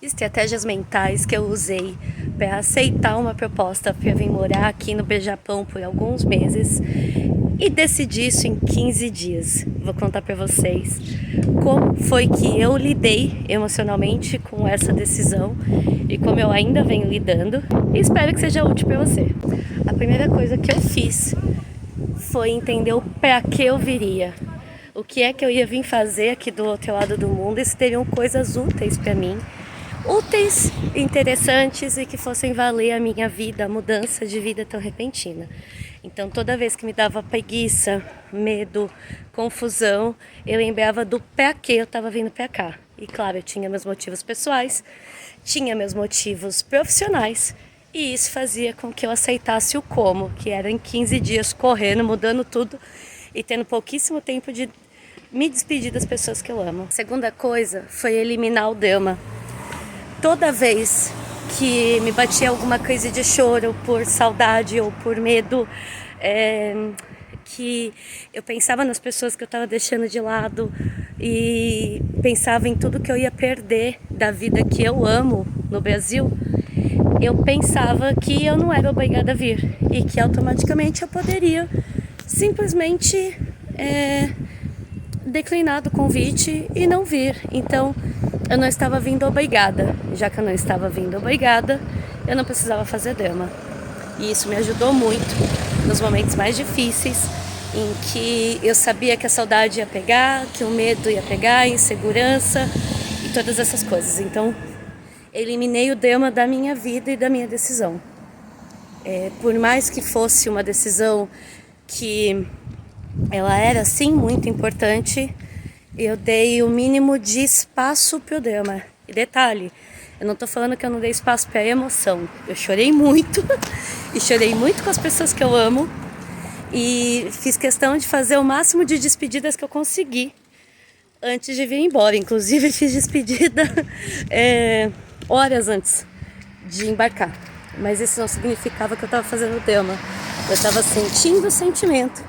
estratégias mentais que eu usei para aceitar uma proposta para vir morar aqui no Japão por alguns meses e decidi isso em 15 dias. Vou contar para vocês como foi que eu lidei emocionalmente com essa decisão e como eu ainda venho lidando, e espero que seja útil para você. A primeira coisa que eu fiz foi entender o para que eu viria. O que é que eu ia vir fazer aqui do outro lado do mundo e se teriam coisas úteis para mim, úteis, interessantes e que fossem valer a minha vida, a mudança de vida tão repentina. Então toda vez que me dava preguiça, medo, confusão, eu lembrava do para que eu estava vindo para cá. E claro, eu tinha meus motivos pessoais, tinha meus motivos profissionais, e isso fazia com que eu aceitasse o como, que era em 15 dias correndo, mudando tudo e tendo pouquíssimo tempo de me despedir das pessoas que eu amo. A segunda coisa foi eliminar o drama. Toda vez que me batia alguma crise de choro por saudade ou por medo, que eu pensava nas pessoas que eu estava deixando de lado e pensava em tudo que eu ia perder da vida que eu amo no Brasil, eu pensava que eu não era obrigada a vir e que automaticamente eu poderia simplesmente declinar do convite e não vir. Então eu não estava vindo obrigada. Já que eu não estava vindo obrigada, eu não precisava fazer drama. E isso me ajudou muito nos momentos mais difíceis, em que eu sabia que a saudade ia pegar, que o medo ia pegar, a insegurança e todas essas coisas. Então eliminei o drama da minha vida e da minha decisão. Por mais que fosse uma decisão que ela era sim muito importante, eu dei o mínimo de espaço pro drama. E detalhe, eu não tô falando que eu não dei espaço pra emoção. Eu chorei muito e chorei muito com as pessoas que eu amo e fiz questão de fazer o máximo de despedidas que eu consegui antes de vir embora. Inclusive fiz despedida horas antes de embarcar. Mas isso não significava que eu tava fazendo drama. Eu tava sentindo o sentimento,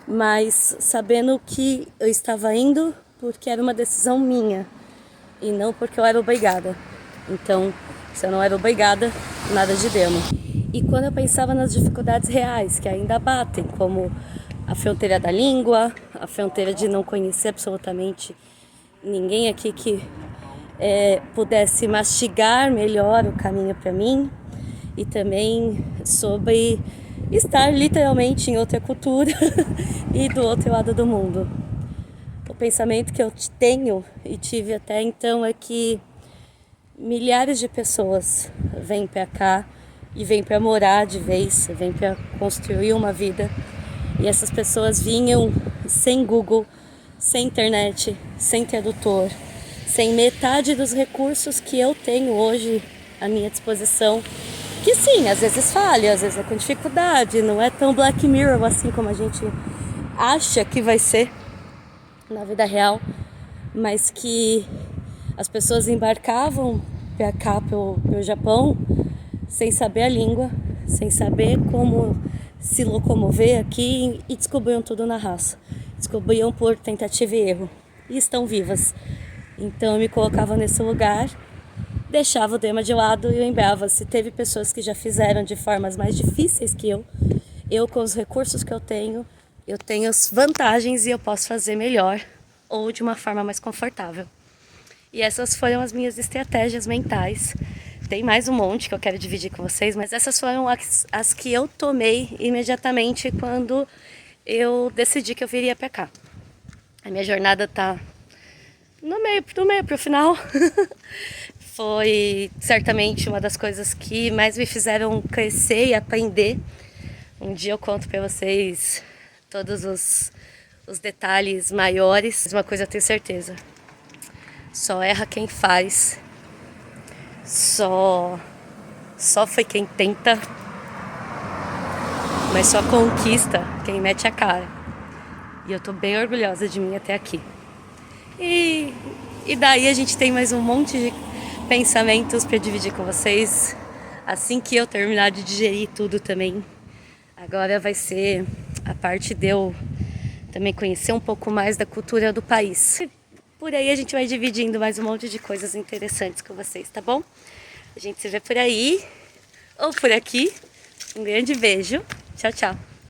mas sabendo que eu estava indo porque era uma decisão minha e não porque eu era obrigada. Então, se eu não era obrigada, nada de drama. E quando eu pensava nas dificuldades reais que ainda batem, como a fronteira da língua, a fronteira de não conhecer absolutamente ninguém aqui que pudesse mastigar melhor o caminho para mim, e também sobre estar literalmente em outra cultura e do outro lado do mundo. O pensamento que eu tenho e tive até então é que milhares de pessoas vêm para cá e vêm para morar de vez, vêm para construir uma vida, e essas pessoas vinham sem Google, sem internet, sem tradutor, sem metade dos recursos que eu tenho hoje à minha disposição. Que sim, às vezes falha, às vezes é com dificuldade, não é tão Black Mirror assim como a gente acha que vai ser na vida real, mas que as pessoas embarcavam para cá, pro Japão, sem saber a língua, sem saber como se locomover aqui, e descobriam tudo na raça, descobriam por tentativa e erro, e estão vivas. Então eu me colocava nesse lugar, deixava o drama de lado e lembrava, se teve pessoas que já fizeram de formas mais difíceis que eu com os recursos que eu tenho as vantagens e eu posso fazer melhor ou de uma forma mais confortável. E essas foram as minhas estratégias mentais. Tem mais um monte que eu quero dividir com vocês, mas essas foram as que eu tomei imediatamente quando eu decidi que eu viria para cá. A minha jornada tá do meio pro final. Foi certamente uma das coisas que mais me fizeram crescer e aprender. Um dia eu conto para vocês todos os detalhes maiores. Uma coisa eu tenho certeza: só erra quem faz, só foi quem tenta, mas só conquista quem mete a cara. E eu tô bem orgulhosa de mim até aqui. E daí a gente tem mais um monte de pensamentos para dividir com vocês assim que eu terminar de digerir tudo também. Agora vai ser a parte de eu também conhecer um pouco mais da cultura do país. por aí a gente vai dividindo mais um monte de coisas interessantes com vocês, tá bom? A gente se vê por aí ou por aqui. Um grande beijo. Tchau, tchau.